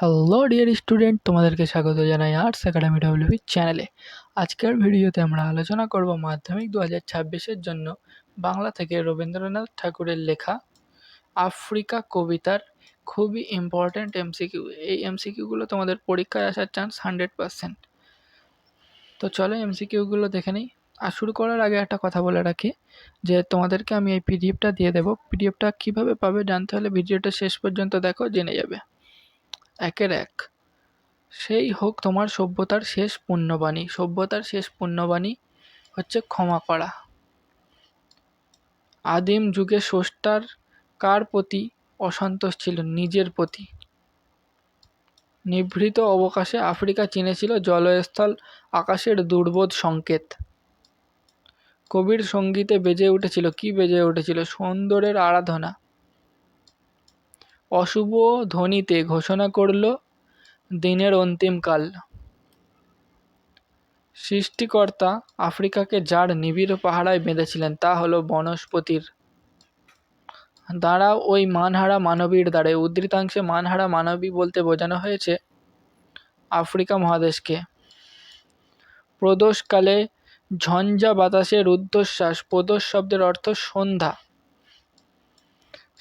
Hello dear student, তোমাদেরকে স্বাগত জানাই আর্টস একাডেমি ডব্লিউবি চ্যানেলে। আজকের ভিডিওতে আমরা আলোচনা করব মাধ্যমিক 2026-এর জন্য বাংলা থেকে রবীন্দ্রনাথ ঠাকুরের লেখা আফ্রিকা কবিতার খুবই ইম্পর্ট্যান্ট এমসিকিউ। এই এমসিকিউগুলো তোমাদের পরীক্ষায় আসার চান্স 100%। তো চলো এমসিকিউগুলো দেখে নিই। আর শুরু করার আগে একটা কথা বলে রাখি যে তোমাদেরকে আমি এই পিডিএফটা দিয়ে দেবো। পিডিএফটা কীভাবে পাবে জানতে হলে ভিডিওটা শেষ পর্যন্ত দেখো, জেনে যাবে। একের এক, সেই হোক তোমার সভ্যতার শেষ পুণ্যবাণী। সভ্যতার শেষ পুণ্যবাণী হচ্ছে ক্ষমা করা। আদিম যুগে স্রষ্টার কার প্রতি অসন্তোষ ছিল? নিজের প্রতি। নিভৃত অবকাশে আফ্রিকা চিনেছিল জলস্থল আকাশের দুর্বোধ সংকেত। কবির সঙ্গীতে বেজে উঠেছিল, কি বেজে উঠেছিল? সৌন্দর্যের আরাধনা। অশুভ ধ্বনিতে ঘোষণা করল দিনের অন্তিমকাল। সৃষ্টিকর্তা আফ্রিকাকে যার নিবিড় পাহারায় বেঁধেছিলেন তা হলো বনস্পতির দ্বারা ওই মানহারা মানবীর দ্বারে। উদ্ধৃতাংশে মানহারা মানবী বলতে বোঝানো হয়েছে আফ্রিকা মহাদেশকে। প্রদোষকালে ঝঞ্ঝা বাতাসের রুদ্ধশ্বাস। প্রদোষ শব্দের অর্থ সন্ধ্যা।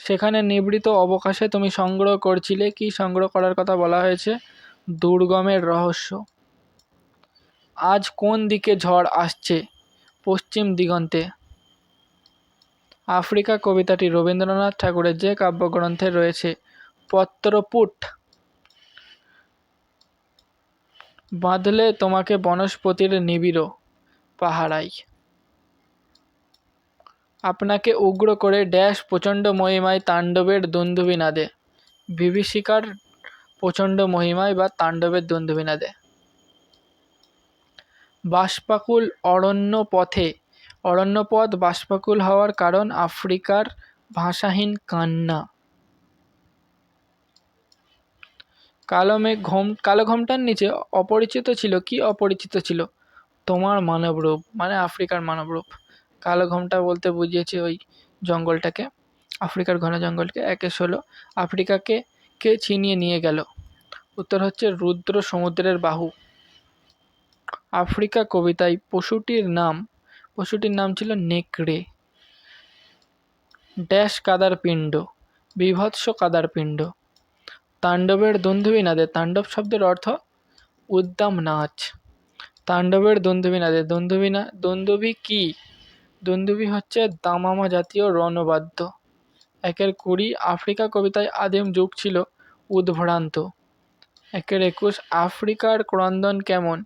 সেখানে নিভৃত অবকাশে তুমি সংগ্রহ করছিলে, কি সংগ্রহ করার কথা বলা হয়েছে? দুর্গমের রহস্য। আজ কোন দিকে ঝড় আসছে? পশ্চিম দিগন্তে। আফ্রিকা কবিতাটি রবীন্দ্রনাথ ঠাকুরের যে কাব্যগ্রন্থে রয়েছে? পত্রপুট। বাঁধলে তোমাকে বনস্পতির নিবিড় পাহারায়। আপনাকে উগ্র করে ড্যাশ প্রচণ্ড মহিমায় তাণ্ডবের দুন্দুভি নাদে। বিভীষিকার প্রচণ্ড মহিমায় বা তাণ্ডবের দুন্দুভি নাদে। বাষ্পাকুল অরণ্যপথ বাষ্পাকুল হওয়ার কারণ আফ্রিকার ভাষাহীন কান্না। কালো ঘোমটার নিচে অপরিচিত ছিল, কি অপরিচিত ছিল? তোমার মানবরূপ, মানে আফ্রিকার মানবরূপ। কালো ঘোমটা বলতে বুঝিয়েছে ওই জঙ্গলটাকে, আফ্রিকার ঘন জঙ্গলকে। 1-16 আফ্রিকাকে কে ছিনিয়ে নিয়ে গেল? উত্তর হচ্ছে রুদ্র সমুদ্রের বাহু। আফ্রিকা কবিতায় পশুটির নাম ছিল নেকড়ে। ড্যাশ কাদার পিণ্ড, বিভৎস কাদার পিণ্ড। তাণ্ডবের দুন্দুভি নাদে। তাণ্ডব শব্দের অর্থ উদ্দাম নাচ। তাণ্ডবের দুন্দুভি নাদে। দুন্দুভি কি? দুন্দুভি হচ্ছে দামামা জাতীয় রণবাদ্য। 1-20 আফ্রিকা কবিতায় আদিম যুগ ছিল উদ্ভ্রান্ত। 1-21 আফ্রিকার ক্রন্দন কেমন?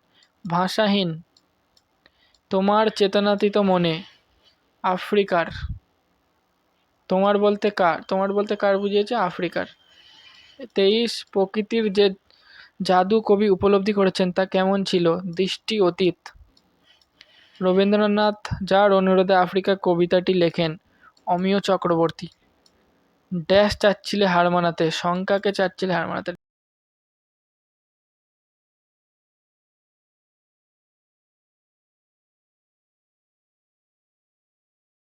ভাষাহীন। তোমার চেতনাতীত মনে। আফ্রিকার। তোমার বলতে কার বুঝিয়েছে? আফ্রিকার। 23 প্রকৃতির যে জাদু কবি উপলব্ধি করেছেন তা কেমন ছিল? দৃষ্টি অতীত। রবীন্দ্রনাথ যার অনুরোধে আফ্রিকা কবিতাটি লেখেন? অমিয় চক্রবর্তী। ড্যাশ চাচ্ছিলে হার মানাতে, শঙ্কাকে চাচ্ছিলে হার মানাতে।